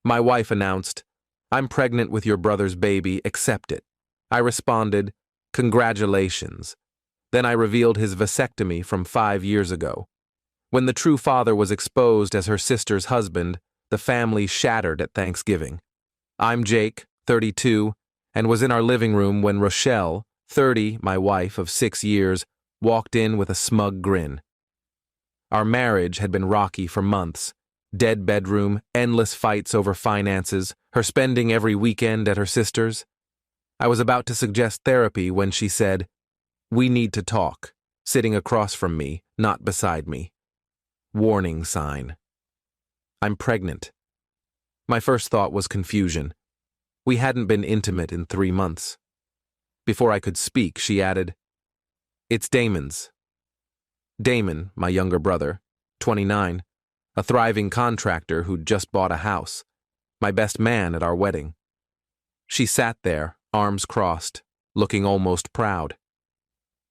My wife announced, "I'm pregnant with your brother's baby, accept it." I responded, "Congratulations." Then I revealed his vasectomy from 5 years ago. When the true father was exposed as her sister's husband, the family shattered at Thanksgiving. I'm Jake, 32, and was in our living room when Rochelle, 30, my wife of 6 years, walked in with a smug grin. Our marriage had been rocky for months. Dead bedroom, endless fights over finances, her spending every weekend at her sister's. I was about to suggest therapy when she said, "We need to talk," sitting across from me, not beside me. Warning sign. I'm pregnant. My first thought was confusion. We hadn't been intimate in 3 months. Before I could speak, she added, "It's Damon's." Damon, my younger brother, 29, a thriving contractor who'd just bought a house, my best man at our wedding. She sat there, arms crossed, looking almost proud.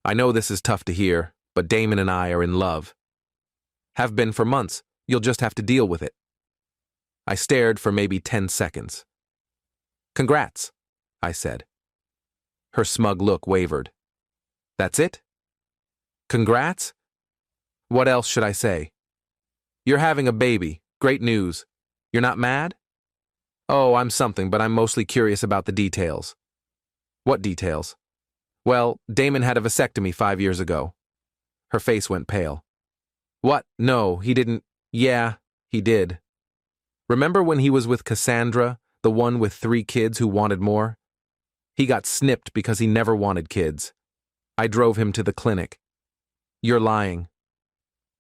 "I know this is tough to hear, but Damon and I are in love. Have been for months. You'll just have to deal with it." I stared for maybe 10 seconds. "Congrats," I said. Her smug look wavered. "That's it? Congrats? What else should I say? You're having a baby. Great news. You're not mad?" "Oh, I'm something, but I'm mostly curious about the details." "What details?" "Well, Damon had a vasectomy 5 years ago." Her face went pale. "What? No, he didn't." "Yeah, he did. Remember when he was with Cassandra, the one with 3 kids who wanted more? He got snipped because he never wanted kids. I drove him to the clinic." "You're lying."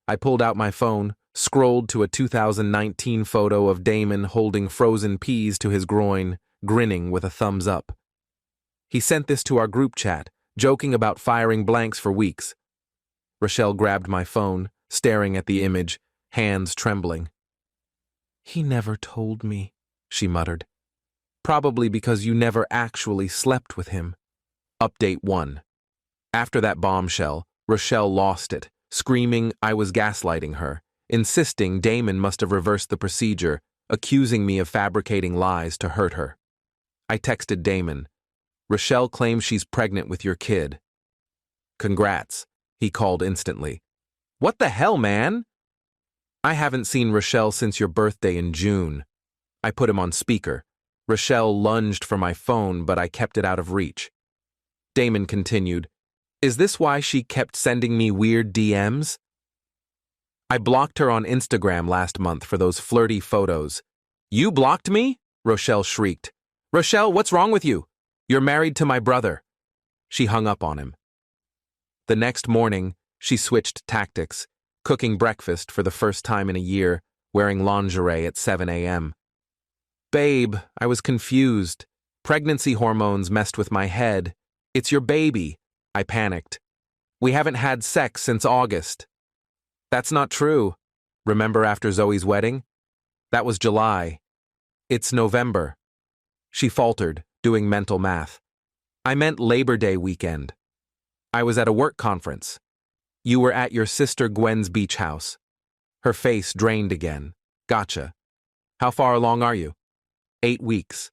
I pulled out my phone, scrolled to a 2019 photo of Damon holding frozen peas to his groin, grinning with a thumbs up. He sent this to our group chat, joking about firing blanks for weeks. Rochelle grabbed my phone, staring at the image, hands trembling. "He never told me," she muttered. "Probably because you never actually slept with him." Update 1. After that bombshell, Rochelle lost it, screaming I was gaslighting her, insisting Damon must have reversed the procedure, accusing me of fabricating lies to hurt her. I texted Damon, "Rochelle claims she's pregnant with your kid." "Congrats," he called instantly. "What the hell, man?" "I haven't seen Rochelle since your birthday in June." I put him on speaker. Rochelle lunged for my phone, but I kept it out of reach. Damon continued, "Is this why she kept sending me weird DMs? I blocked her on Instagram last month for those flirty photos." "You blocked me?" Rochelle shrieked. "Rochelle, what's wrong with you? You're married to my brother." She hung up on him. The next morning, she switched tactics, cooking breakfast for the first time in a year, wearing lingerie at 7 a.m. "Babe, I was confused. Pregnancy hormones messed with my head. It's your baby." I panicked. "We haven't had sex since August." "That's not true. Remember after Zoe's wedding? That was July. It's November." She faltered, doing mental math. "I meant Labor Day weekend. I was at a work conference. You were at your sister Gwen's beach house." Her face drained again. "Gotcha. How far along are you?" 8 weeks.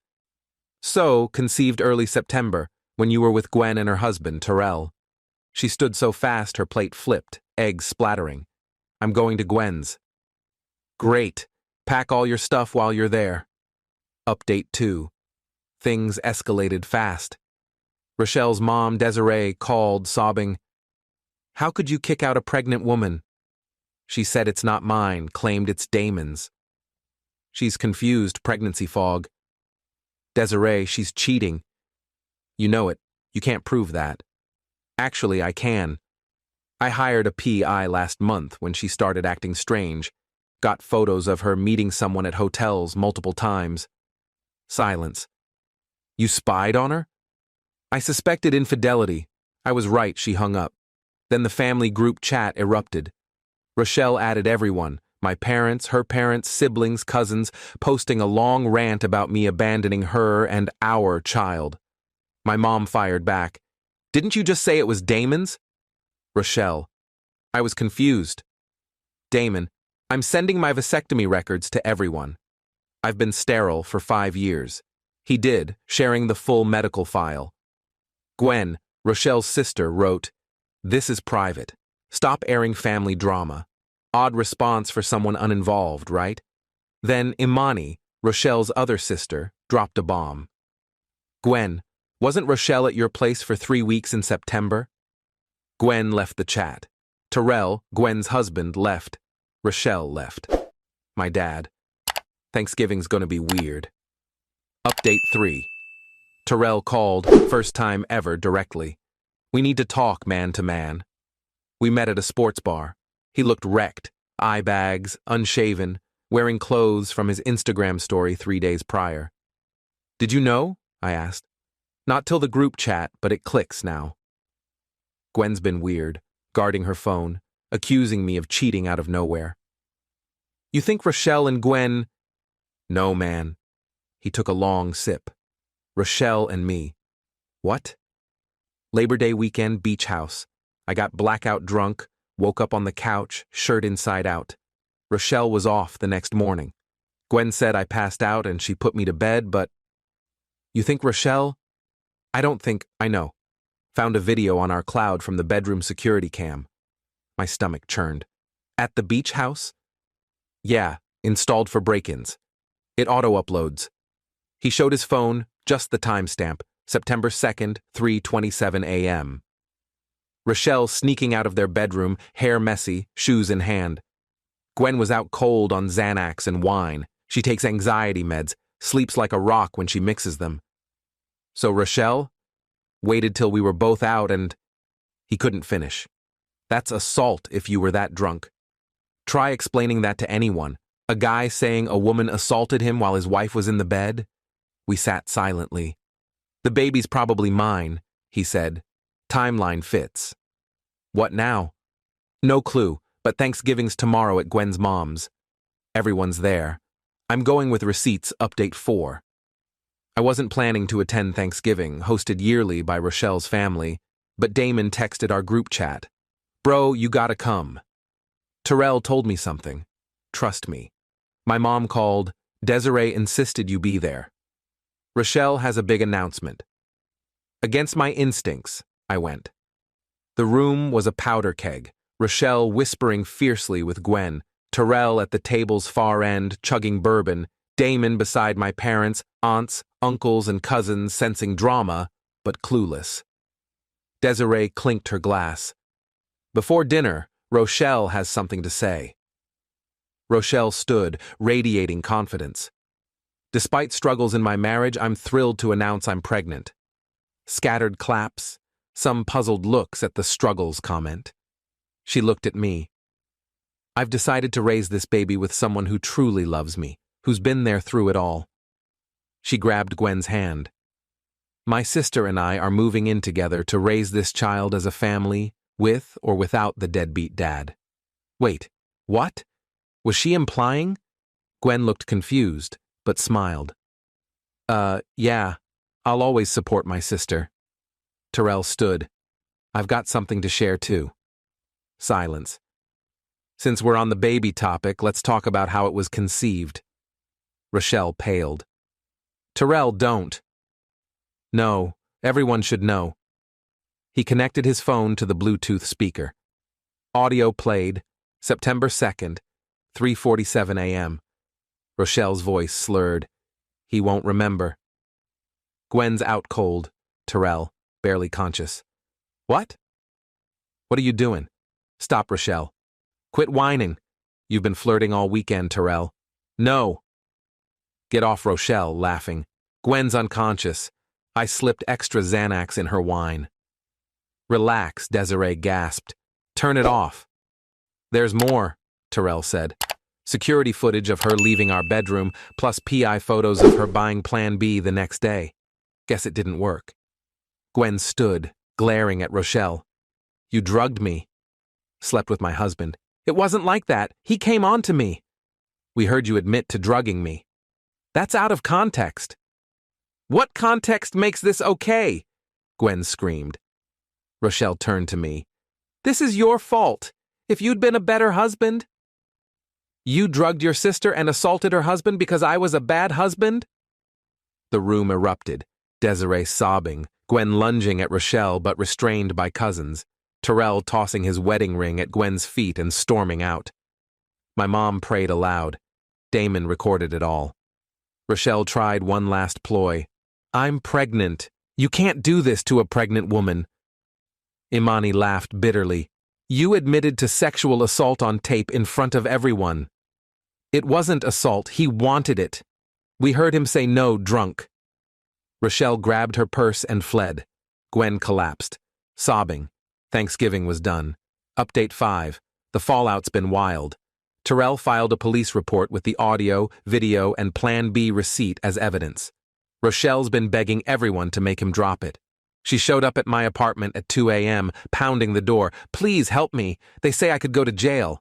"So, conceived early September, when you were with Gwen and her husband, Terrell." She stood so fast her plate flipped, eggs splattering. "I'm going to Gwen's." "Great. Pack all your stuff while you're there." Update 2. Things escalated fast. Rochelle's mom, Desiree, called, sobbing, "How could you kick out a pregnant woman?" She said it's not mine, claimed it's Damon's. She's confused, pregnancy fog. "Desiree, she's cheating." "You know it. You can't prove that." "Actually, I can. I hired a PI last month when she started acting strange. Got photos of her meeting someone at hotels multiple times." Silence. "You spied on her?" "I suspected infidelity. I was right," she hung up. Then the family group chat erupted. Rochelle added everyone, my parents, her parents, siblings, cousins, posting a long rant about me abandoning her and our child. My mom fired back. "Didn't you just say it was Damon's?" Rochelle. I was confused. Damon. "I'm sending my vasectomy records to everyone." I've been sterile for 5 years. He did, sharing the full medical file. Gwen, Rochelle's sister, wrote, "This is private. Stop airing family drama." Odd response for someone uninvolved, right? Then Imani, Rochelle's other sister, dropped a bomb. "Gwen, wasn't Rochelle at your place for 3 weeks in September?" Gwen left the chat. Terrell, Gwen's husband, left. Rochelle left. My dad. Thanksgiving's gonna be weird. Update 3. Terrell called, first time ever, directly. "We need to talk man to man." We met at a sports bar. He looked wrecked, eye bags, unshaven, wearing clothes from his Instagram story 3 days prior. "Did you know?" I asked. "Not till the group chat, but it clicks now." Gwen's been weird, guarding her phone, accusing me of cheating out of nowhere. "You think Rochelle and Gwen—" "No, man." He took a long sip. "Rochelle and me." "What?" "Labor Day weekend, beach house. I got blackout drunk, woke up on the couch, shirt inside out. Rochelle was off the next morning. Gwen said I passed out and she put me to bed, but—" "You think Rochelle—" "I don't think, I know. Found a video on our cloud from the bedroom security cam." My stomach churned. "At the beach house?" "Yeah, installed for break-ins. It auto-uploads." He showed his phone, just the timestamp, September 2nd, 3:27 a.m. Rochelle sneaking out of their bedroom, hair messy, shoes in hand. Gwen was out cold on Xanax and wine. She takes anxiety meds, sleeps like a rock when she mixes them. "So Rochelle waited till we were both out and—" He couldn't finish. "That's assault if you were that drunk. Try explaining that to anyone. A guy saying a woman assaulted him while his wife was in the bed?" We sat silently. "The baby's probably mine," he said. "Timeline fits." "What now?" "No clue, but Thanksgiving's tomorrow at Gwen's mom's. Everyone's there. I'm going with receipts, update 4. I wasn't planning to attend Thanksgiving, hosted yearly by Rochelle's family, but Damon texted our group chat. "Bro, you gotta come." Terrell told me something. Trust me. My mom called. Desiree insisted you be there. Rochelle has a big announcement. Against my instincts, I went. The room was a powder keg, Rochelle whispering fiercely with Gwen, Terrell at the table's far end chugging bourbon, Damon beside my parents, aunts, uncles, and cousins sensing drama, but clueless. Desiree clinked her glass. "Before dinner, Rochelle has something to say." Rochelle stood, radiating confidence. "Despite struggles in my marriage, I'm thrilled to announce I'm pregnant." Scattered claps, some puzzled looks at the struggles comment. She looked at me. "I've decided to raise this baby with someone who truly loves me, who's been there through it all." She grabbed Gwen's hand. "My sister and I are moving in together to raise this child as a family, with or without the deadbeat dad." "Wait, what? Was she implying?" Gwen looked confused, but smiled. Yeah, I'll always support my sister." Terrell stood. "I've got something to share too." Silence. "Since we're on the baby topic, let's talk about how it was conceived." Rochelle paled. "Terrell, don't." "No, everyone should know." He connected his phone to the Bluetooth speaker. Audio played, September 2nd, 3:47 a.m. Rochelle's voice slurred. "He won't remember." Gwen's out cold. Terrell, barely conscious. "What?" "What are you doing?" "Stop, Rochelle." "Quit whining. You've been flirting all weekend, Terrell." "No." "Get off, Rochelle," laughing. "Gwen's unconscious. I slipped extra Xanax in her wine." "Relax," Desiree gasped. "Turn it off." "There's more," Terrell said. "Security footage of her leaving our bedroom, plus PI photos of her buying Plan B the next day. Guess it didn't work." Gwen stood, glaring at Rochelle. "You drugged me." "Slept with my husband." "It wasn't like that. He came on to me." "We heard you admit to drugging me." "That's out of context." "What context makes this okay?" Gwen screamed. Rochelle turned to me. "This is your fault. If you'd been a better husband—" You drugged your sister and assaulted her husband because I was a bad husband? The room erupted, Desiree sobbing, Gwen lunging at Rochelle but restrained by cousins, Terrell tossing his wedding ring at Gwen's feet and storming out. My mom prayed aloud. Damon recorded it all. Rochelle tried one last ploy. I'm pregnant. You can't do this to a pregnant woman. Imani laughed bitterly. You admitted to sexual assault on tape in front of everyone. It wasn't assault, he wanted it. We heard him say no drunk. Rochelle grabbed her purse and fled. Gwen collapsed, sobbing. Thanksgiving was done. Update 5. The fallout's been wild. Terrell filed a police report with the audio, video, and Plan B receipt as evidence. Rochelle's been begging everyone to make him drop it. She showed up at my apartment at 2 a.m., pounding the door. Please help me. They say I could go to jail.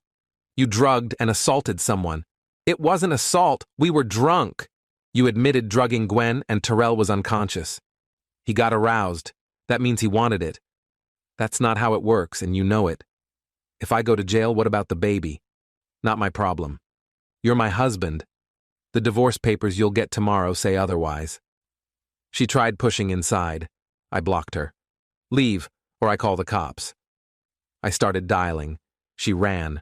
You drugged and assaulted someone. It wasn't assault. We were drunk. You admitted drugging Gwen and Terrell was unconscious. He got aroused. That means he wanted it. That's not how it works, and you know it. If I go to jail, what about the baby? Not my problem. You're my husband. The divorce papers you'll get tomorrow say otherwise. She tried pushing inside. I blocked her. Leave, or I call the cops. I started dialing. She ran.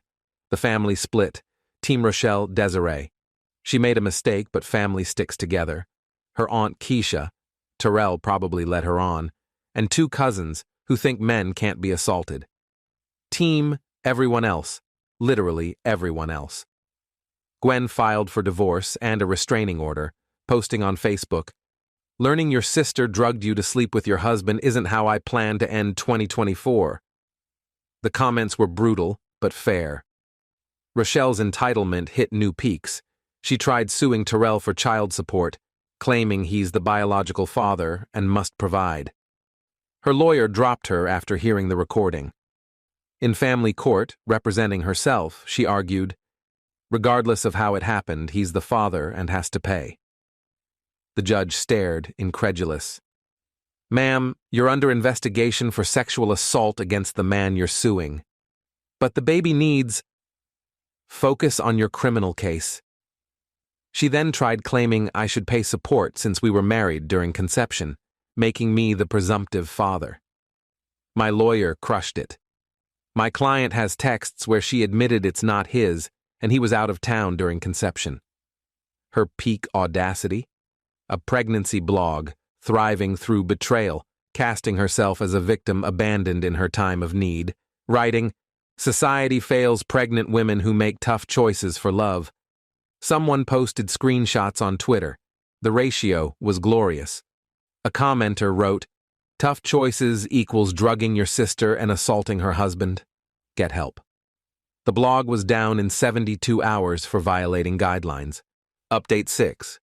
The family split. Team Rochelle, Desiree. She made a mistake, but family sticks together. Her aunt Keisha, Terrell probably led her on, and 2 cousins who think men can't be assaulted. Team everyone else. Literally everyone else. Gwen filed for divorce and a restraining order, posting on Facebook, "Learning your sister drugged you to sleep with your husband isn't how I plan to end 2024. The comments were brutal, but fair. Rochelle's entitlement hit new peaks. She tried suing Terrell for child support, claiming he's the biological father and must provide. Her lawyer dropped her after hearing the recording. In family court, representing herself, she argued, regardless of how it happened, he's the father and has to pay. The judge stared, incredulous. Ma'am, you're under investigation for sexual assault against the man you're suing. But the baby needs... Focus on your criminal case. She then tried claiming I should pay support since we were married during conception, making me the presumptive father. My lawyer crushed it. My client has texts where she admitted it's not his, and he was out of town during conception. Her peak audacity? A pregnancy blog, thriving through betrayal, casting herself as a victim abandoned in her time of need, writing, "Society fails pregnant women who make tough choices for love." Someone posted screenshots on Twitter. The ratio was glorious. A commenter wrote, "Tough choices equals drugging your sister and assaulting her husband. Get help." The blog was down in 72 hours for violating guidelines. Update 6.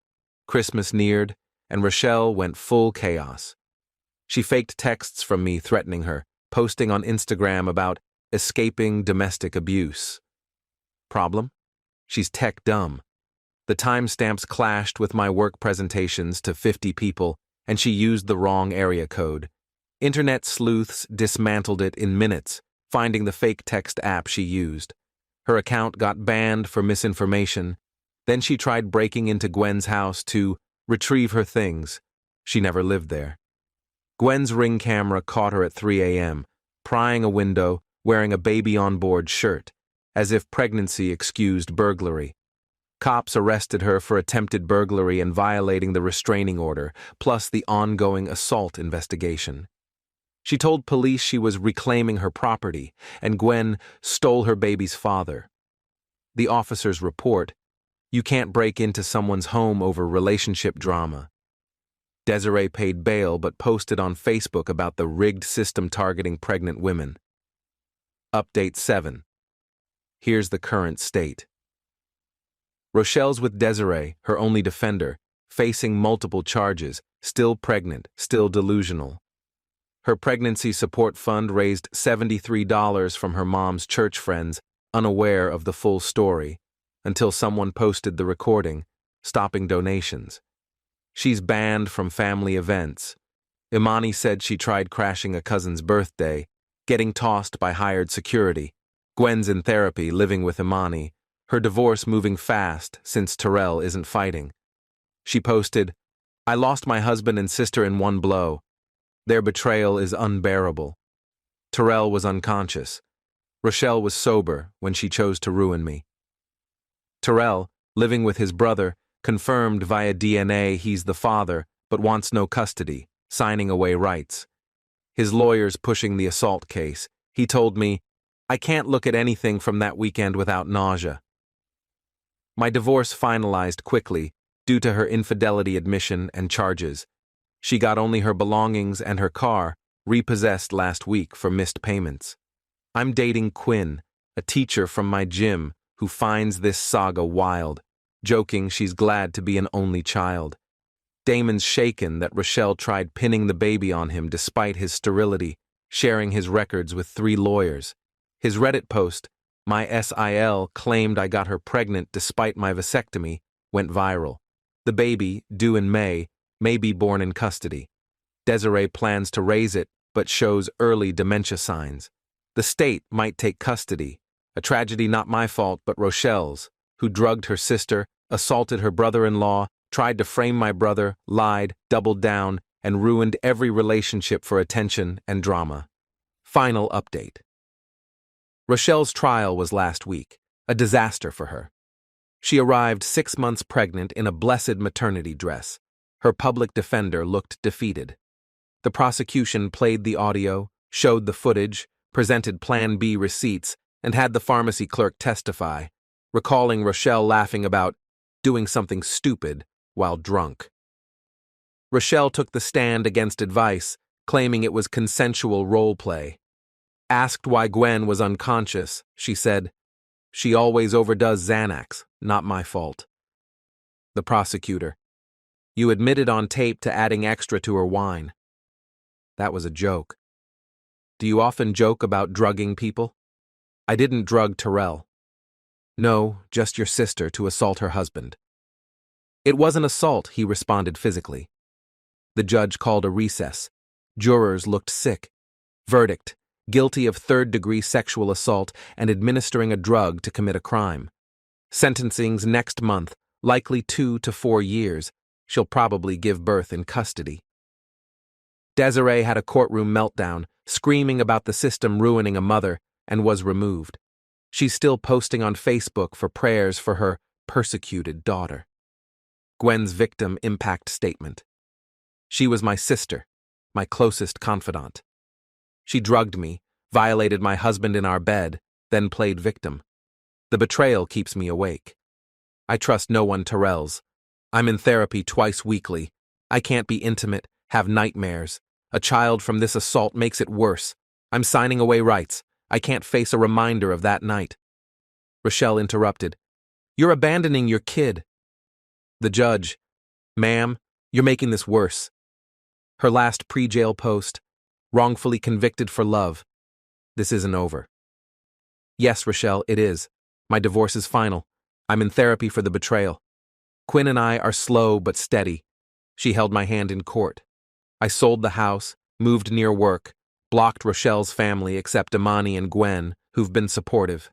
Christmas neared, and Rochelle went full chaos. She faked texts from me threatening her, posting on Instagram about escaping domestic abuse. Problem? She's tech dumb. The timestamps clashed with my work presentations to 50 people, and she used the wrong area code. Internet sleuths dismantled it in minutes, finding the fake text app she used. Her account got banned for misinformation. Then she tried breaking into Gwen's house to retrieve her things. She never lived there. Gwen's Ring camera caught her at 3 a.m., prying a window, wearing a baby-on-board shirt, as if pregnancy excused burglary. Cops arrested her for attempted burglary and violating the restraining order, plus the ongoing assault investigation. She told police she was reclaiming her property, and Gwen stole her baby's father. The officers report, "You can't break into someone's home over relationship drama." Desiree paid bail but posted on Facebook about the rigged system targeting pregnant women. Update 7. Here's the current state. Rochelle's with Desiree, her only defender, facing multiple charges, still pregnant, still delusional. Her pregnancy support fund raised $73 from her mom's church friends, unaware of the full story, until someone posted the recording, stopping donations. She's banned from family events. Imani said she tried crashing a cousin's birthday, getting tossed by hired security. Gwen's in therapy, living with Imani. Her divorce moving fast since Terrell isn't fighting. She posted, "I lost my husband and sister in one blow. Their betrayal is unbearable. Terrell was unconscious. Rochelle was sober when she chose to ruin me." Terrell, living with his brother, confirmed via DNA he's the father but wants no custody, signing away rights. His lawyers pushing the assault case. He told me, "I can't look at anything from that weekend without nausea." My divorce finalized quickly due to her infidelity admission and charges. She got only her belongings and her car repossessed last week for missed payments. I'm dating Quinn, a teacher from my gym who finds this saga wild, joking she's glad to be an only child. Damon's shaken that Rochelle tried pinning the baby on him despite his sterility, sharing his records with 3 lawyers. His Reddit post, "My SIL claimed I got her pregnant despite my vasectomy," went viral. The baby, due in May be born in custody. Desiree plans to raise it, but shows early dementia signs. The state might take custody. A tragedy not my fault, but Rochelle's, who drugged her sister, assaulted her brother-in-law, tried to frame my brother, lied, doubled down, and ruined every relationship for attention and drama. Final update. Rochelle's trial was last week, a disaster for her. She arrived 6 months pregnant in a blessed maternity dress. Her public defender looked defeated. The prosecution played the audio, showed the footage, presented Plan B receipts, and had the pharmacy clerk testify, recalling Rochelle laughing about doing something stupid while drunk. Rochelle took the stand against advice, claiming it was consensual role play. Asked why Gwen was unconscious, she said, "She always overdoes Xanax, not my fault." The prosecutor, "You admitted on tape to adding extra to her wine." That was a joke. "Do you often joke about drugging people?" "I didn't drug Terrell." "No, just your sister to assault her husband." "It wasn't assault," he responded physically. The judge called a recess. Jurors looked sick. Verdict: guilty of 3rd-degree sexual assault and administering a drug to commit a crime. Sentencing's next month, likely 2 to 4 years. She'll probably give birth in custody. Desiree had a courtroom meltdown, screaming about the system ruining a mother, and was removed. She's still posting on Facebook for prayers for her persecuted daughter. Gwen's victim impact statement. "She was my sister, my closest confidant. She drugged me, violated my husband in our bed, then played victim. The betrayal keeps me awake. I trust no one Terrell's. I'm in therapy twice weekly. I can't be intimate, have nightmares. A child from this assault makes it worse. I'm signing away rights. I can't face a reminder of that night." Rochelle interrupted. "You're abandoning your kid." The judge, "Ma'am, you're making this worse." Her last pre-jail post, "Wrongfully convicted for love. This isn't over." "Yes, Rochelle, it is. My divorce is final. I'm in therapy for the betrayal. Quinn and I are slow but steady." She held my hand in court. "I sold the house, moved near work, blocked Rochelle's family except Imani and Gwen, who've been supportive.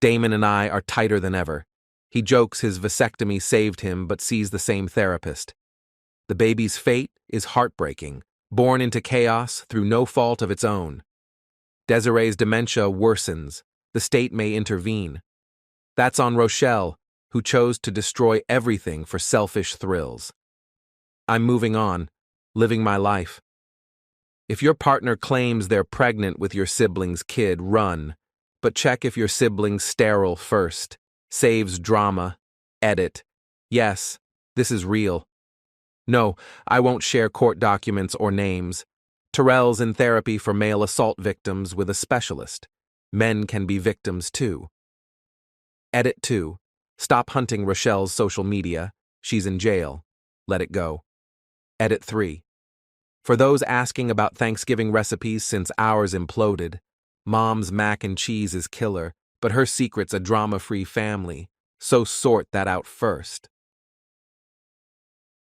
Damon and I are tighter than ever. He jokes his vasectomy saved him but sees the same therapist. The baby's fate is heartbreaking, born into chaos through no fault of its own. Desiree's dementia worsens. The state may intervene. That's on Rochelle, who chose to destroy everything for selfish thrills. I'm moving on, living my life. If your partner claims they're pregnant with your sibling's kid, run. But check if your sibling's sterile first. Saves drama. Edit. Yes, this is real. No, I won't share court documents or names. Terrell's in therapy for male assault victims with a specialist. Men can be victims too. Edit 2. Stop hunting Rochelle's social media. She's in jail. Let it go. Edit 3. For those asking about Thanksgiving recipes since ours imploded, Mom's mac and cheese is killer, but her secret's a drama-free family, so sort that out first.